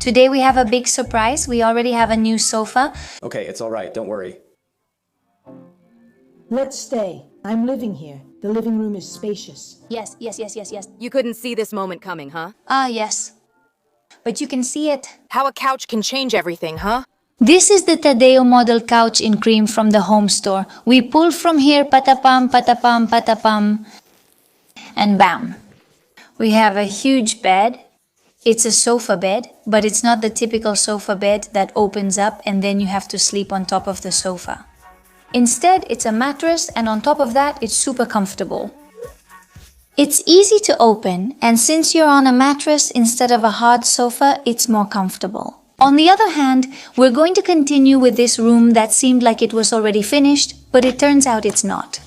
Today we have a big surprise. We already have a new sofa. Okay, it's all right. Don't worry. Let's stay. I'm living here. The living room is spacious. Yes. You couldn't see this moment coming, huh? Yes. But you can see it. How a couch can change everything, huh? This is the Tadeo model couch in cream from the home store. We pull from here, patapam, patapam, patapam, and bam. We have a huge bed. It's a sofa bed, but it's not the typical sofa bed that opens up and then you have to sleep on top of the sofa. Instead, it's a mattress, and on top of that, it's super comfortable. It's easy to open, and since you're on a mattress instead of a hard sofa, it's more comfortable. On the other hand, we're going to continue with this room that seemed like it was already finished, but it turns out it's not.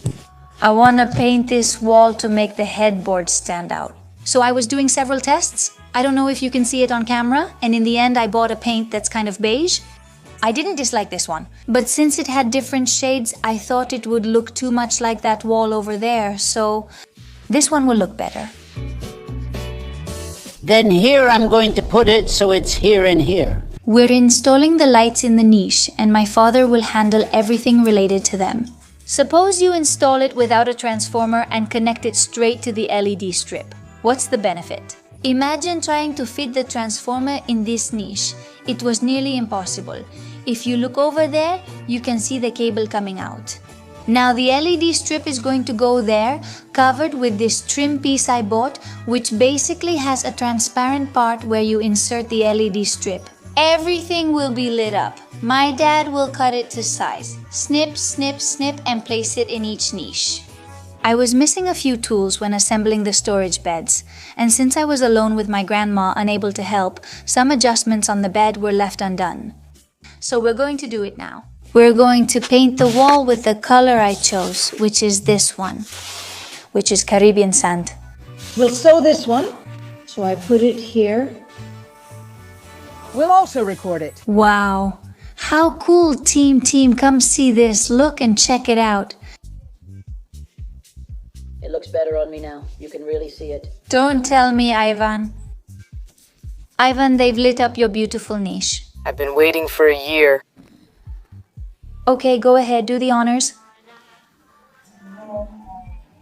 I want to paint this wall to make the headboard stand out. So I was doing several tests. I don't know if you can see it on camera, and in the end I bought a paint that's kind of beige. I didn't dislike this one, but since it had different shades, I thought it would look too much like that wall over there, so this one will look better. Then here I'm going to put it so it's here and here. We're installing the lights in the niche, and my father will handle everything related to them. Suppose you install it without a transformer and connect it straight to the LED strip. What's the benefit? Imagine trying to fit the transformer in this niche. It was nearly impossible. If you look over there, you can see the cable coming out. Now the LED strip is going to go there, covered with this trim piece I bought, which basically has a transparent part where you insert the LED strip. Everything will be lit up. My dad will cut it to size. Snip, snip, snip, and place it in each niche. I was missing a few tools when assembling the storage beds, and since I was alone with my grandma unable to help, some adjustments on the bed were left undone. So we're going to do it now. We're going to paint the wall with the color I chose, which is this one, which is Caribbean sand. We'll sew this one. So I put it here. We'll also record it. Wow, how cool, team, come see this, look and check it out. It looks better on me now. You can really see it. Don't tell me, Ivan. Ivan, they've lit up your beautiful niche. I've been waiting for a year. Okay, go ahead, do the honors.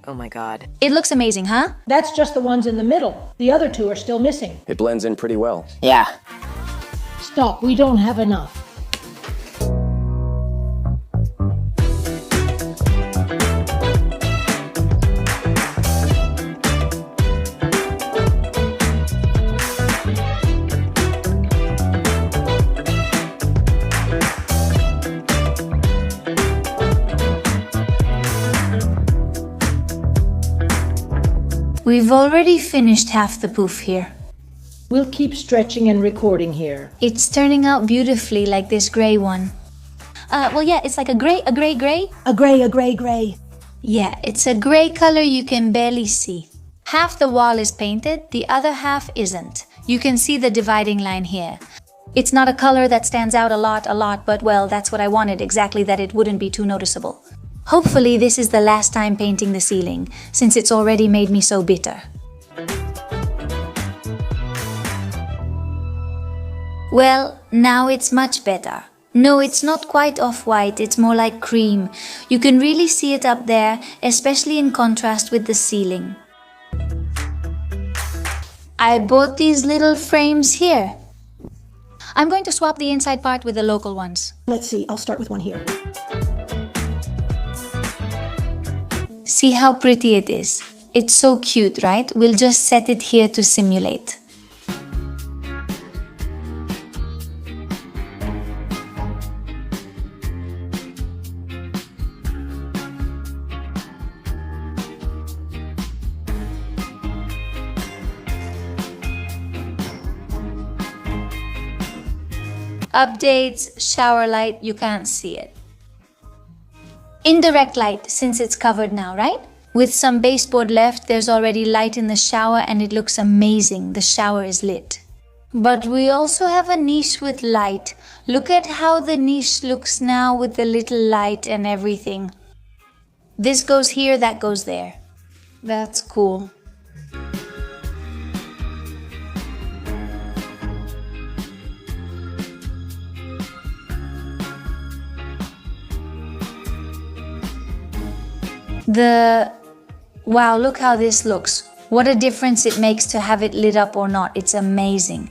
Oh my god. It looks amazing, huh? That's just the ones in the middle. The other two are still missing. It blends in pretty well. Yeah. Stop, we don't have enough. We've already finished half the poof here. We'll keep stretching and recording here. It's turning out beautifully like this gray one. Well, yeah, it's like a gray. A gray. Yeah, it's a gray color you can barely see. Half the wall is painted, the other half isn't. You can see the dividing line here. It's not a color that stands out a lot, but well, that's what I wanted, exactly that it wouldn't be too noticeable. Hopefully this is the last time painting the ceiling, since it's already made me so bitter. Well, now it's much better. No, it's not quite off-white, it's more like cream. You can really see it up there, especially in contrast with the ceiling. I bought these little frames here. I'm going to swap the inside part with the local ones. Let's see, I'll start with one here. See how pretty it is. It's so cute, right? We'll just set it here to simulate. Updates, shower light, you can't see it. Indirect light, since it's covered now, right? With some baseboard left, there's already light in the shower and it looks amazing. The shower is lit. But we also have a niche with light. Look at how the niche looks now with the little light and everything. This goes here, that goes there. That's cool. Wow, look how this looks. What a difference it makes to have it lit up or not. It's amazing.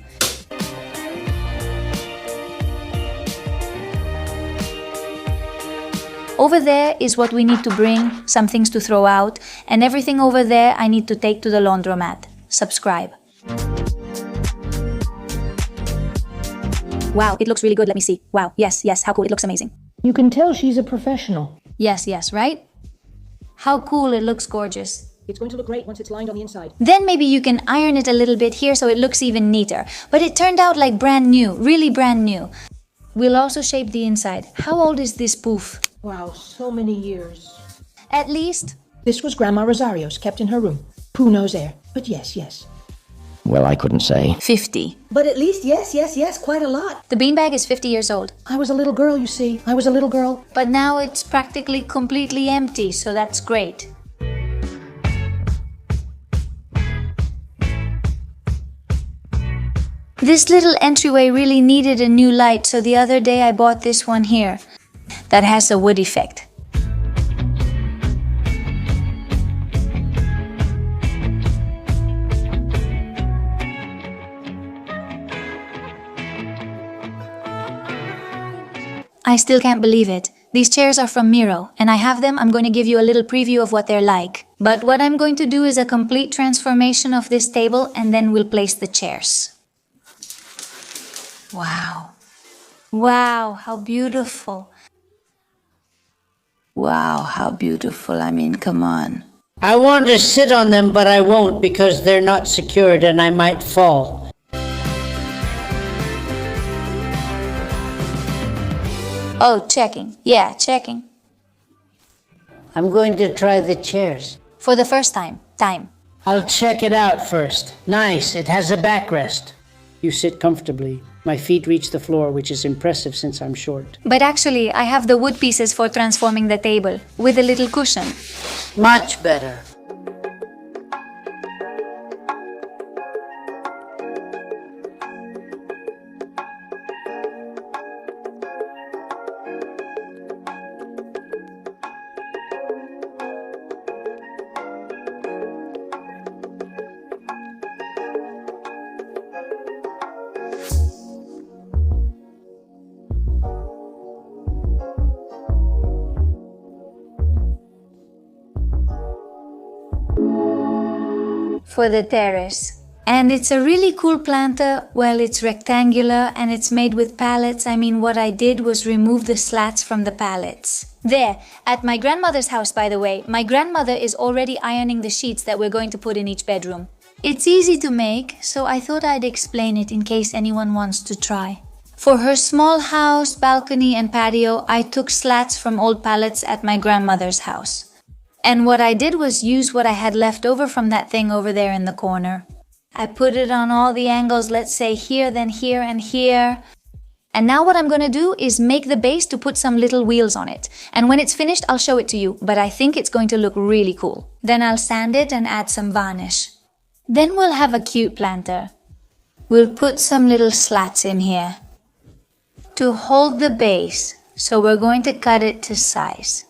Over there is what we need to bring, some things to throw out, and everything over there I need to take to the laundromat. Subscribe. Wow, it looks really good. Let me see. Wow, yes, how cool. It looks amazing. You can tell she's a professional. Yes, right? How cool, it looks gorgeous. It's going to look great once it's lined on the inside. Then maybe you can iron it a little bit here so it looks even neater. But it turned out like brand new, really brand new. We'll also shape the inside. How old is this poof? Wow, so many years. At least? This was Grandma Rosario's, kept in her room. Pooh knows air. But yes. Well, I couldn't say. 50. But at least yes, quite a lot. The beanbag is 50 years old. I was a little girl, you see. I was a little girl. But now it's practically completely empty, so that's great. This little entryway really needed a new light, so the other day I bought this one here that has a wood effect. I still can't believe it. These chairs are from Miro, and I have them. I'm going to give you a little preview of what they're like. But what I'm going to do is a complete transformation of this table, and then we'll place the chairs. Wow. Wow, how beautiful. Wow, how beautiful. I mean, come on. I want to sit on them, but I won't because they're not secured and I might fall. Oh, checking. Yeah, checking. I'm going to try the chairs. For the first time. I'll check it out first. Nice, it has a backrest. You sit comfortably. My feet reach the floor, which is impressive since I'm short. But actually, I have the wood pieces for transforming the table, with a little cushion. Much better. For the terrace. And it's a really cool planter. Well, it's rectangular and it's made with pallets. I mean, what I did was remove the slats from the pallets. There, at my grandmother's house, by the way, my grandmother is already ironing the sheets that we're going to put in each bedroom. It's easy to make, so I thought I'd explain it in case anyone wants to try. For her small house, balcony and patio, I took slats from old pallets at my grandmother's house. And what I did was use what I had left over from that thing over there in the corner. I put it on all the angles, let's say here, then here and here. And now what I'm gonna do is make the base to put some little wheels on it. And when it's finished, I'll show it to you, but I think it's going to look really cool. Then I'll sand it and add some varnish. Then we'll have a cute planter. We'll put some little slats in here to hold the base. So we're going to cut it to size.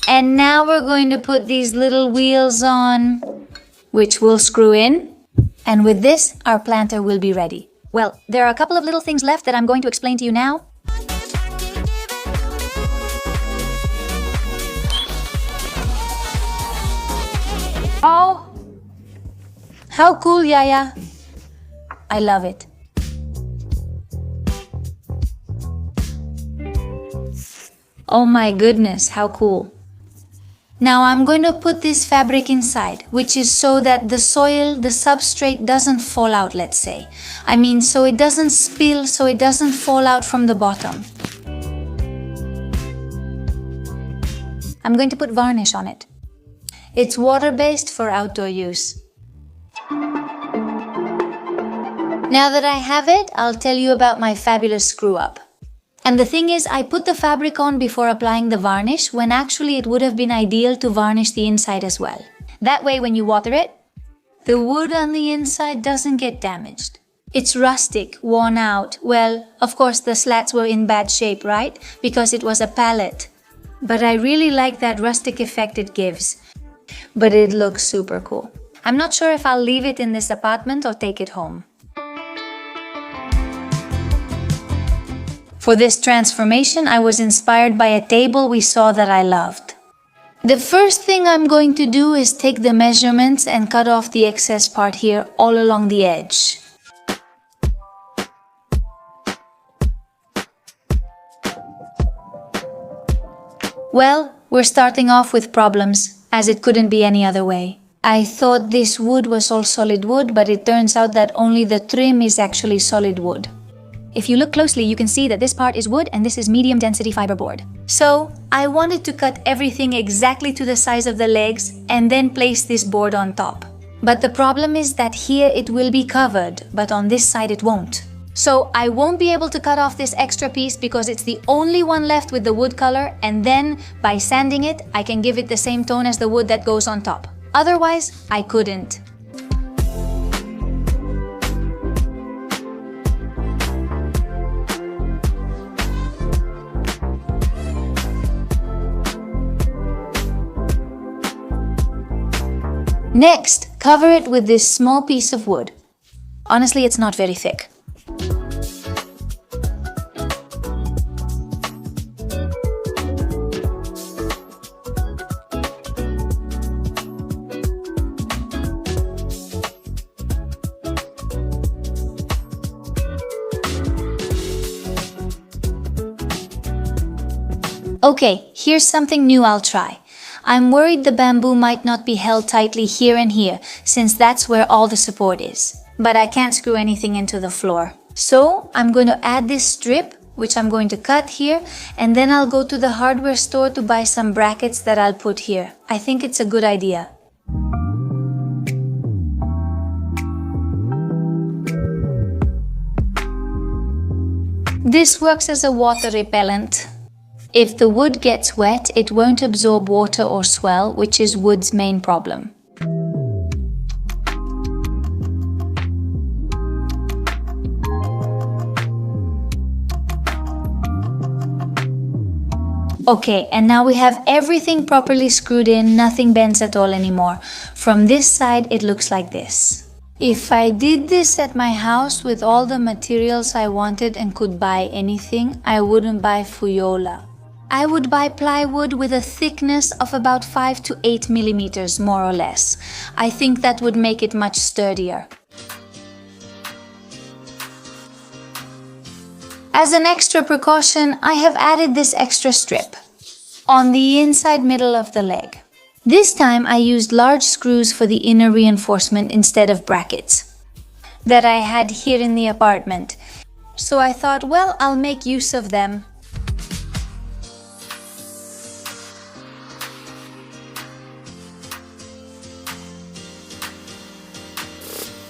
And now we're going to put these little wheels on, which we'll screw in. And with this, our planter will be ready. Well, there are a couple of little things left that I'm going to explain to you now. Oh, how cool, Yaya. I love it. Oh my goodness, how cool. Now I'm going to put this fabric inside, which is so that the soil, the substrate doesn't fall out, let's say. I mean, so it doesn't spill, so it doesn't fall out from the bottom. I'm going to put varnish on it. It's water-based for outdoor use. Now that I have it, I'll tell you about my fabulous screw-up. And the thing is, I put the fabric on before applying the varnish, when actually it would have been ideal to varnish the inside as well. That way when you water it, the wood on the inside doesn't get damaged. It's rustic, worn out. Well, of course the slats were in bad shape, right? Because it was a pallet. But I really like that rustic effect it gives. But it looks super cool. I'm not sure if I'll leave it in this apartment or take it home. For this transformation, I was inspired by a table we saw that I loved. The first thing I'm going to do is take the measurements and cut off the excess part here all along the edge. Well, we're starting off with problems, as it couldn't be any other way. I thought this wood was all solid wood, but it turns out that only the trim is actually solid wood. If you look closely, you can see that this part is wood and this is medium density fiberboard. So, I wanted to cut everything exactly to the size of the legs and then place this board on top. But the problem is that here it will be covered, but on this side it won't. So, I won't be able to cut off this extra piece because it's the only one left with the wood color, and then, by sanding it, I can give it the same tone as the wood that goes on top. Otherwise, I couldn't. Next, cover it with this small piece of wood. Honestly, it's not very thick. Okay, here's something new I'll try. I'm worried the bamboo might not be held tightly here and here, since that's where all the support is. But I can't screw anything into the floor. So, I'm going to add this strip, which I'm going to cut here, and then I'll go to the hardware store to buy some brackets that I'll put here. I think it's a good idea. This works as a water repellent. If the wood gets wet, it won't absorb water or swell, which is wood's main problem. Okay, and now we have everything properly screwed in, nothing bends at all anymore. From this side, it looks like this. If I did this at my house with all the materials I wanted and could buy anything, I wouldn't buy Fuyola. I would buy plywood with a thickness of about 5 to 8 millimeters, more or less. I think that would make it much sturdier. As an extra precaution, I have added this extra strip on the inside middle of the leg. This time I used large screws for the inner reinforcement instead of brackets that I had here in the apartment. So I thought, well, I'll make use of them.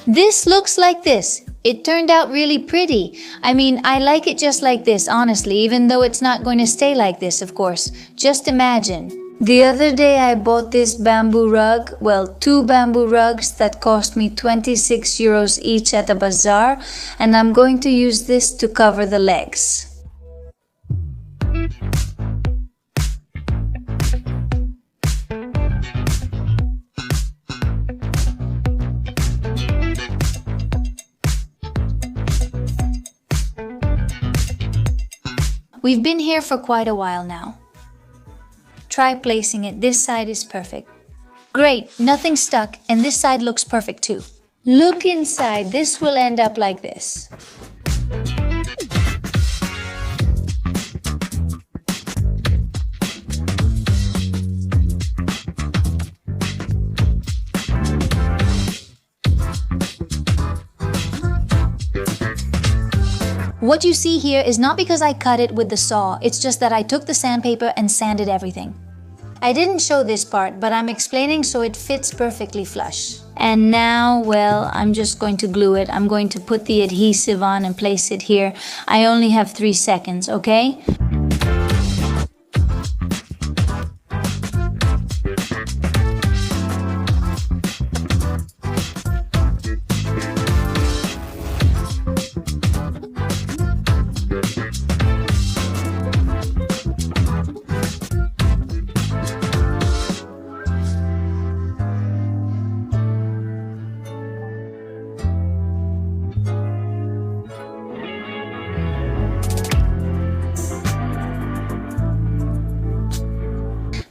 This looks like this. It turned out really pretty. I mean, I like it just like this, honestly, even though it's not going to stay like this, of course. Just imagine. The other day I bought this bamboo rug, well, 2 bamboo rugs that cost me 26 euros each at a bazaar, and I'm going to use this to cover the legs. We've been here for quite a while now. Try placing it. This side is perfect. Great, nothing stuck, and this side looks perfect too. Look inside. This will end up like this. What you see here is not because I cut it with the saw, it's just that I took the sandpaper and sanded everything. I didn't show this part, but I'm explaining so it fits perfectly flush. And now, well, I'm just going to glue it. I'm going to put the adhesive on and place it here. I only have 3 seconds, okay?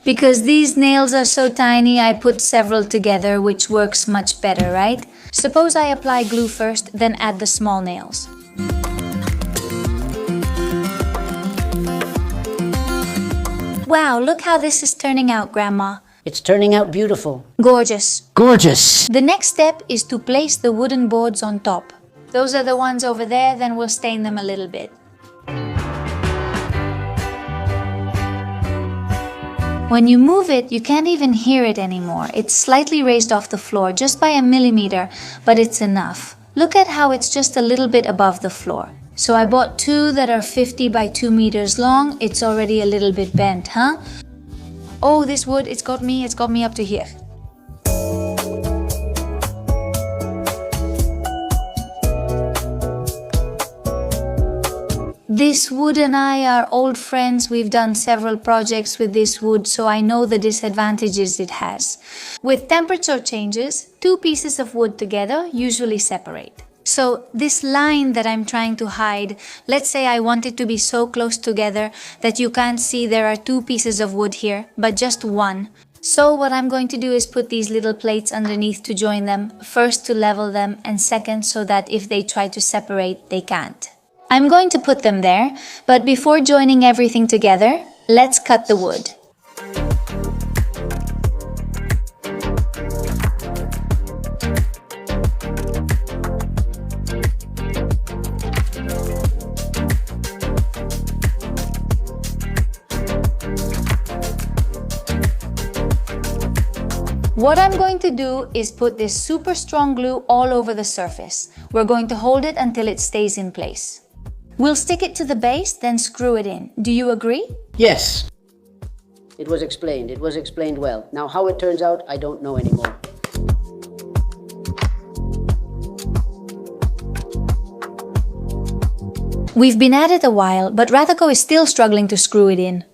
Because these nails are so tiny, I put several together, which works much better, right? Suppose I apply glue first, then add the small nails. Wow, look how this is turning out, Grandma. It's turning out beautiful. Gorgeous. Gorgeous! The next step is to place the wooden boards on top. Those are the ones over there, then we'll stain them a little bit. When you move it, you can't even hear it anymore. It's slightly raised off the floor, just by a millimeter, but it's enough. Look at how it's just a little bit above the floor. So I bought 2 that are 50 by 2 meters long. It's already a little bit bent, huh? Oh, this wood, it's got me up to here. This wood and I are old friends. We've done several projects with this wood, so I know the disadvantages it has. With temperature changes, 2 pieces of wood together usually separate. So this line that I'm trying to hide, let's say I want it to be so close together that you can't see there are 2 pieces of wood here, but just 1. So what I'm going to do is put these little plates underneath to join them, first to level them, and second so that if they try to separate, they can't. I'm going to put them there, but before joining everything together, let's cut the wood. What I'm going to do is put this super strong glue all over the surface. We're going to hold it until it stays in place. We'll stick it to the base, then screw it in. Do you agree? Yes. It was explained. It was explained well. Now how it turns out, I don't know anymore. We've been at it a while, but Radhiko is still struggling to screw it in.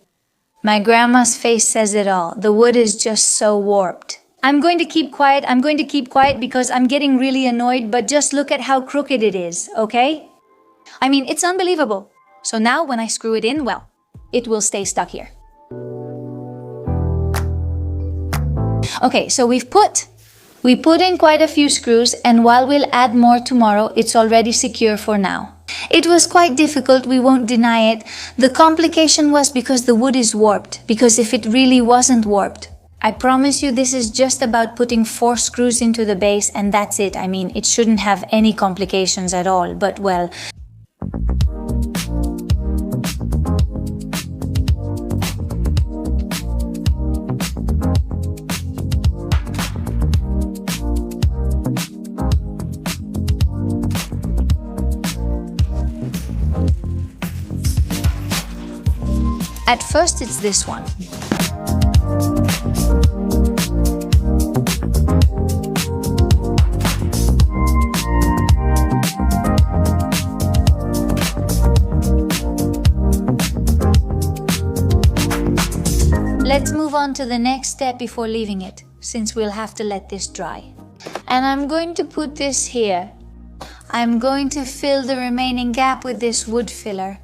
My grandma's face says it all. The wood is just so warped. I'm going to keep quiet because I'm getting really annoyed, but just look at how crooked it is, okay? I mean, it's unbelievable. So now when I screw it in, well, it will stay stuck here. Okay, so we put in quite a few screws, and while we'll add more tomorrow, it's already secure for now. It was quite difficult, we won't deny it. The complication was because the wood is warped, because if it really wasn't warped, I promise you this is just about putting 4 screws into the base and that's it. I mean, it shouldn't have any complications at all, but well... At first it's this one. Let's move on to the next step before leaving it, since we'll have to let this dry. And I'm going to put this here. I'm going to fill the remaining gap with this wood filler.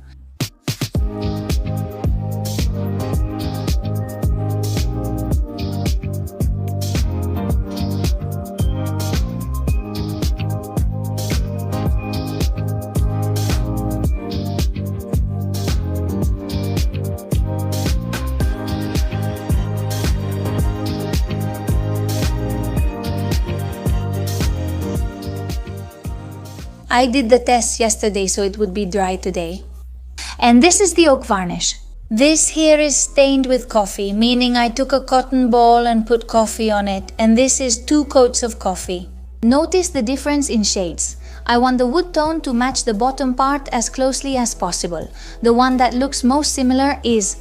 I did the test yesterday, so it would be dry today. And this is the oak varnish. This here is stained with coffee, meaning I took a cotton ball and put coffee on it, and this is 2 coats of coffee. Notice the difference in shades. I want the wood tone to match the bottom part as closely as possible. The one that looks most similar is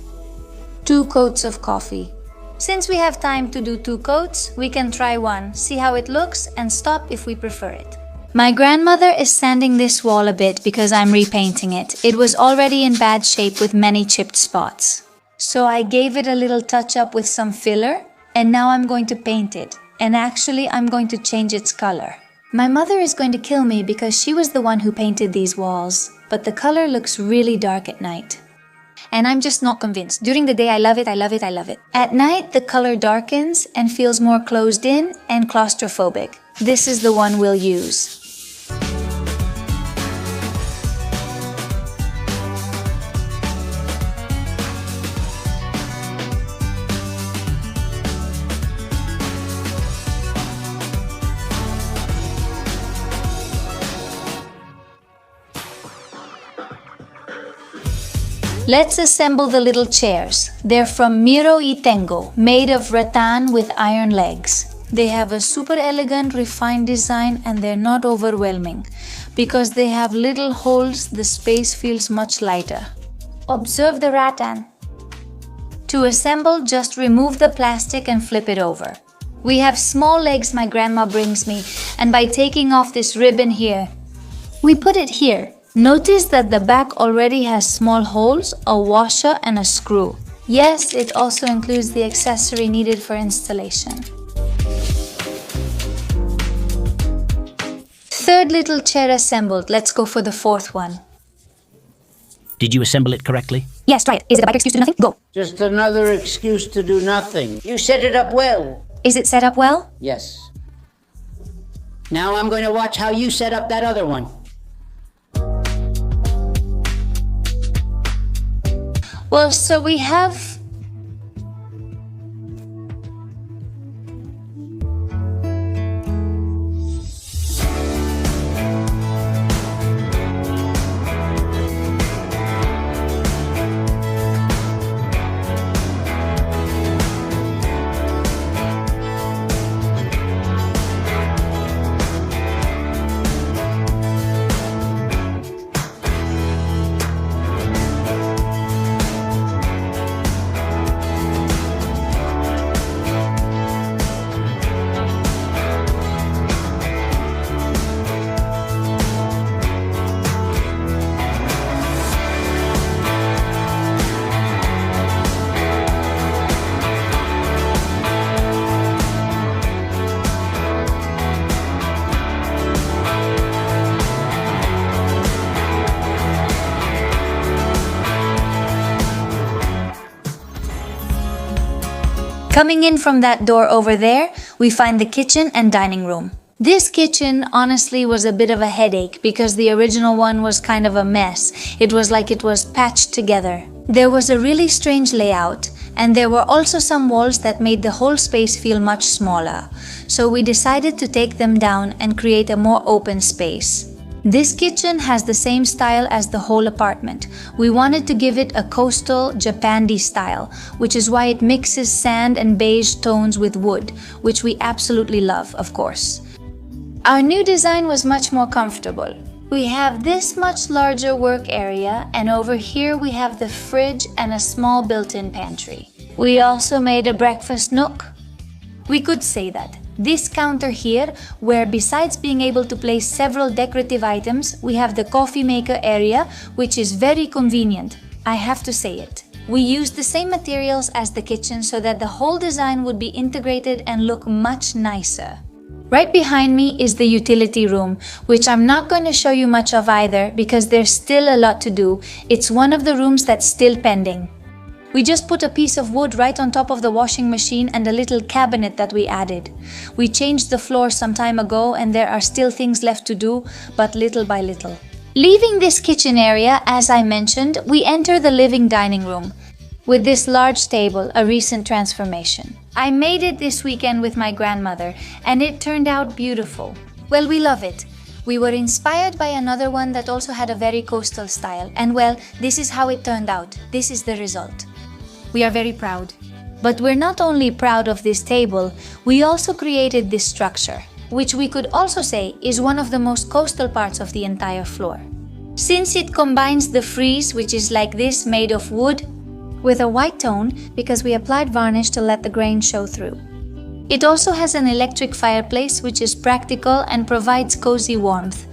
2 coats of coffee. Since we have time to do 2 coats, we can try one, see how it looks, and stop if we prefer it. My grandmother is sanding this wall a bit because I'm repainting it. It was already in bad shape with many chipped spots. So I gave it a little touch up with some filler, and now I'm going to paint it. And actually, I'm going to change its color. My mother is going to kill me because she was the one who painted these walls, but the color looks really dark at night. And I'm just not convinced. During the day, I love it, I love it, I love it. At night, the color darkens and feels more closed in and claustrophobic. This is the one we'll use. Let's assemble the little chairs. They're from Miro y Tengo, made of rattan with iron legs. They have a super elegant, refined design and they're not overwhelming. Because they have little holes, the space feels much lighter. Observe the rattan. To assemble, just remove the plastic and flip it over. We have small legs my grandma brings me, and by taking off this ribbon here, we put it here. Notice that the back already has small holes, a washer and a screw. Yes, it also includes the accessory needed for installation. Third little chair assembled. Let's go for the 4th one. Did you assemble it correctly? Yes, try it. Is it a bad excuse to do nothing? Go. Just another excuse to do nothing. You set it up well. Is it set up well? Yes. Now I'm going to watch how you set up that other one. Well, so we have Coming in from that door over there, we find the kitchen and dining room. This kitchen honestly was a bit of a headache because the original one was kind of a mess. It was like it was patched together. There was a really strange layout, and there were also some walls that made the whole space feel much smaller. So we decided to take them down and create a more open space. This kitchen has the same style as the whole apartment. We wanted to give it a coastal Japandi style, which is why it mixes sand and beige tones with wood, which we absolutely love, of course. Our new design was much more comfortable. We have this much larger work area, and over here we have the fridge and a small built-in pantry. We also made a breakfast nook. We could say that. This counter here, where besides being able to place several decorative items, we have the coffee maker area, which is very convenient. I have to say it. We used the same materials as the kitchen so that the whole design would be integrated and look much nicer. Right behind me is the utility room, which I'm not going to show you much of either because there's still a lot to do. It's one of the rooms that's still pending. We just put a piece of wood right on top of the washing machine and a little cabinet that we added. We changed the floor some time ago and there are still things left to do, but little by little. Leaving this kitchen area, as I mentioned, we enter the living dining room with this large table, a recent transformation. I made it this weekend with my grandmother and it turned out beautiful. Well, we love it. We were inspired by another one that also had a very coastal style, and well, this is how it turned out. This is the result. We are very proud. But we're not only proud of this table, we also created this structure, which we could also say is one of the most coastal parts of the entire floor. Since it combines the frieze, which is like this, made of wood, with a white tone because we applied varnish to let the grain show through. It also has an electric fireplace which is practical and provides cozy warmth,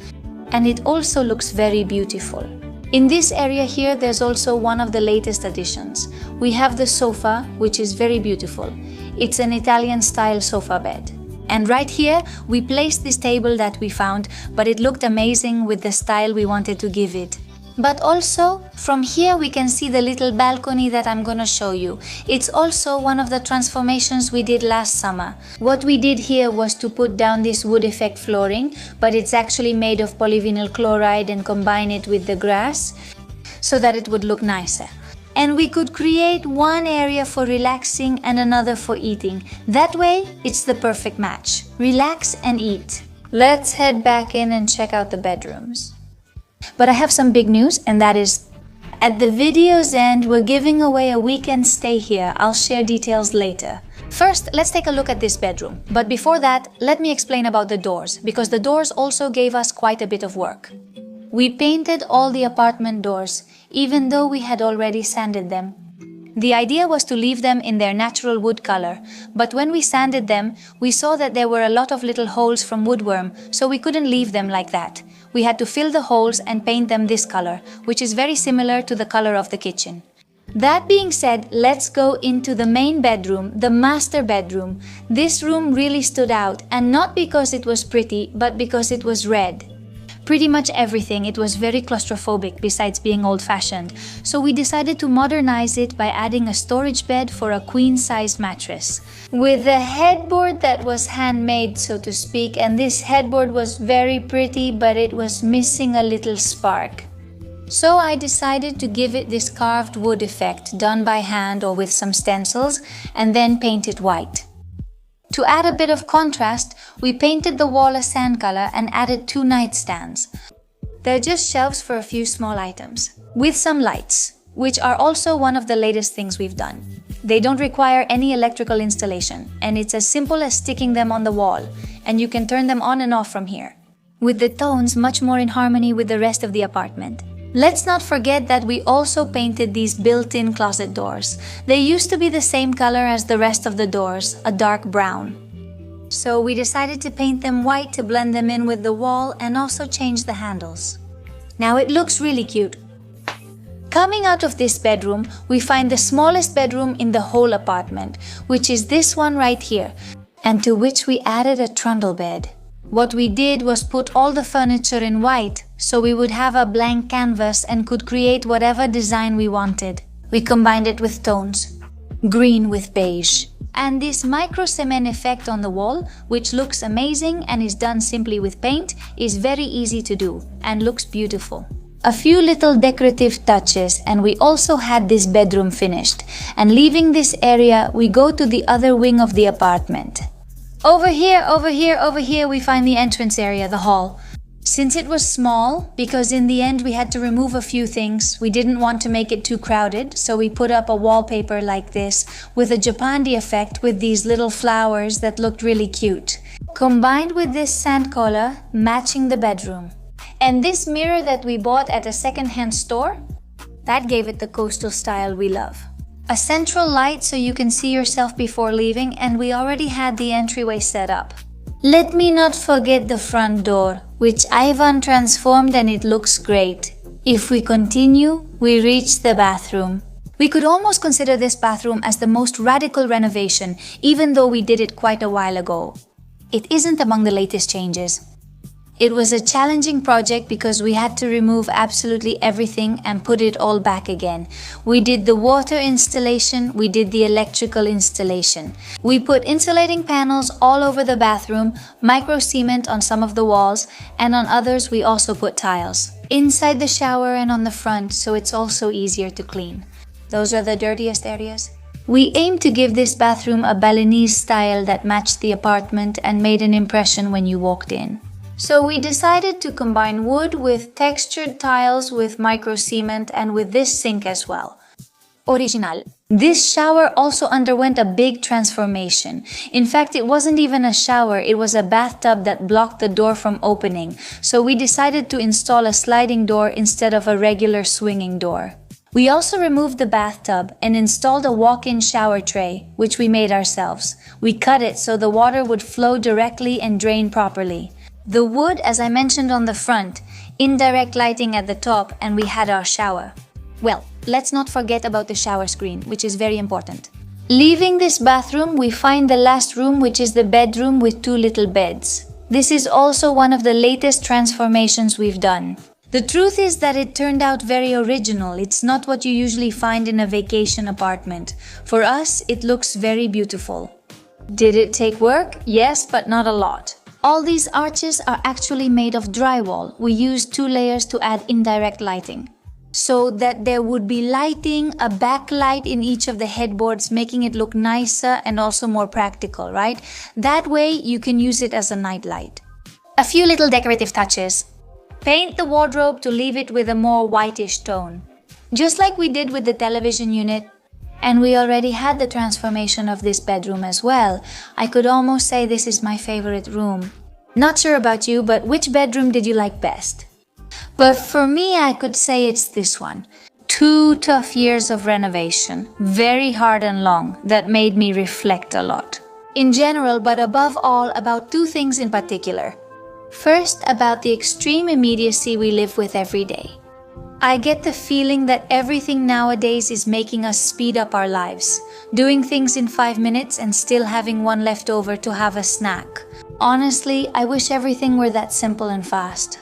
and it also looks very beautiful. In this area here, there's also one of the latest additions. We have the sofa, which is very beautiful. It's an Italian-style sofa bed. And right here, we placed this table that we found, but it looked amazing with the style we wanted to give it. But also, from here we can see the little balcony that I'm gonna show you. It's also one of the transformations we did last summer. What we did here was to put down this wood effect flooring, but it's actually made of polyvinyl chloride and combine it with the grass so that it would look nicer. And we could create one area for relaxing and another for eating. That way, it's the perfect match. Relax and eat. Let's head back in and check out the bedrooms. But I have some big news, and that is, at the video's end, we're giving away a weekend stay here. I'll share details later. First, let's take a look at this bedroom. But before that, let me explain about the doors, because the doors also gave us quite a bit of work. We painted all the apartment doors, even though we had already sanded them. The idea was to leave them in their natural wood color, but when we sanded them, we saw that there were a lot of little holes from woodworm, so we couldn't leave them like that. We had to fill the holes and paint them this color, which is very similar to the color of the kitchen. That being said, let's go into the main bedroom, the master bedroom. This room really stood out, and not because it was pretty, but because it was red. Pretty much everything, it was very claustrophobic besides being old-fashioned, so we decided to modernize it by adding a storage bed for a queen-size mattress. With a headboard that was handmade, so to speak, and this headboard was very pretty, but it was missing a little spark. So I decided to give it this carved wood effect, done by hand or with some stencils, and then paint it white. To add a bit of contrast, we painted the wall a sand color and added 2 nightstands. They're just shelves for a few small items, with some lights, which are also one of the latest things we've done. They don't require any electrical installation, and it's as simple as sticking them on the wall, and you can turn them on and off from here, with the tones much more in harmony with the rest of the apartment. Let's not forget that we also painted these built-in closet doors. They used to be the same color as the rest of the doors, a dark brown. So we decided to paint them white to blend them in with the wall and also change the handles. Now it looks really cute. Coming out of this bedroom, we find the smallest bedroom in the whole apartment, which is this one right here, and to which we added a trundle bed. What we did was put all the furniture in white, so we would have a blank canvas and could create whatever design we wanted. We combined it with tones, green with beige. And this micro cement effect on the wall, which looks amazing and is done simply with paint, is very easy to do and looks beautiful. A few little decorative touches, and we also had this bedroom finished. And leaving this area, we go to the other wing of the apartment. Over here, we find the entrance area, the hall. Since it was small, because in the end we had to remove a few things, we didn't want to make it too crowded, so we put up a wallpaper like this with a Japandi effect with these little flowers that looked really cute. Combined with this sand color, matching the bedroom. And this mirror that we bought at a second-hand store, that gave it the coastal style we love. A central light so you can see yourself before leaving, and we already had the entryway set up. Let me not forget the front door, which Ivan transformed and it looks great. If we continue, we reach the bathroom. We could almost consider this bathroom as the most radical renovation, even though we did it quite a while ago. It isn't among the latest changes. It was a challenging project because we had to remove absolutely everything and put it all back again. We did the water installation, we did the electrical installation. We put insulating panels all over the bathroom, micro cement on some of the walls, and on others we also put tiles. Inside the shower and on the front, so it's also easier to clean. Those are the dirtiest areas. We aimed to give this bathroom a Balinese style that matched the apartment and made an impression when you walked in. So we decided to combine wood with textured tiles with micro cement and with this sink as well. Original. This shower also underwent a big transformation. In fact, it wasn't even a shower, it was a bathtub that blocked the door from opening. So we decided to install a sliding door instead of a regular swinging door. We also removed the bathtub and installed a walk-in shower tray, which we made ourselves. We cut it so the water would flow directly and drain properly. The wood, as I mentioned on the front, indirect lighting at the top, and we had our shower. Well, let's not forget about the shower screen, which is very important. Leaving this bathroom, we find the last room, which is the bedroom with 2 little beds. This is also one of the latest transformations we've done. The truth is that it turned out very original. It's not what you usually find in a vacation apartment. For us, it looks very beautiful. Did it take work? Yes, but not a lot. All these arches are actually made of drywall. We used 2 layers to add indirect lighting, so that there would be lighting, a backlight in each of the headboards, making it look nicer and also more practical, right? That way you can use it as a night light. A few little decorative touches. Paint the wardrobe to leave it with a more whitish tone, just like we did with the television unit. And we already had the transformation of this bedroom as well. I could almost say this is my favorite room. Not sure about you, but which bedroom did you like best? But for me, I could say it's this one. 2 tough years of renovation, very hard and long, that made me reflect a lot. In general, but above all, about 2 things in particular. First, about the extreme immediacy we live with every day. I get the feeling that everything nowadays is making us speed up our lives, doing things in 5 minutes and still having one left over to have a snack. Honestly, I wish everything were that simple and fast.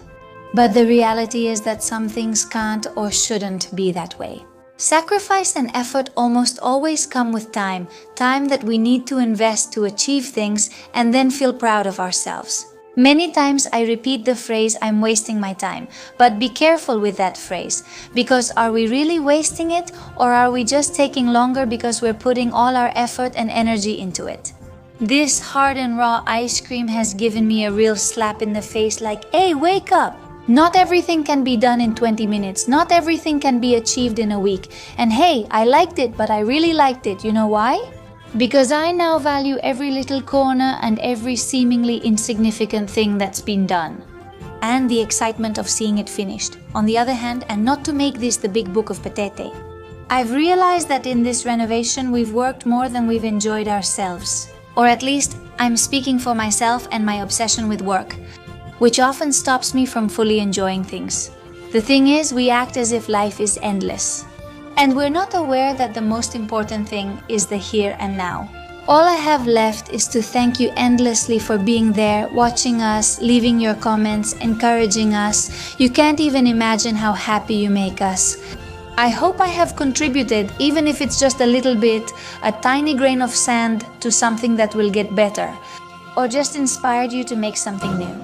But the reality is that some things can't or shouldn't be that way. Sacrifice and effort almost always come with time that we need to invest to achieve things and then feel proud of ourselves. Many times I repeat the phrase, "I'm wasting my time," but be careful with that phrase, because are we really wasting it, or are we just taking longer because we're putting all our effort and energy into it? This hard and raw ice cream has given me a real slap in the face, like, hey, wake up! Not everything can be done in 20 minutes, not everything can be achieved in a week, and hey, I liked it, but I really liked it. You know why? Because I now value every little corner and every seemingly insignificant thing that's been done. And the excitement of seeing it finished. On the other hand, and not to make this the big book of Petete, I've realized that in this renovation we've worked more than we've enjoyed ourselves. Or at least, I'm speaking for myself and my obsession with work, which often stops me from fully enjoying things. The thing is, we act as if life is endless. And we're not aware that the most important thing is the here and now. All I have left is to thank you endlessly for being there, watching us, leaving your comments, encouraging us. You can't even imagine how happy you make us. I hope I have contributed, even if it's just a little bit, a tiny grain of sand, to something that will get better, or just inspired you to make something new.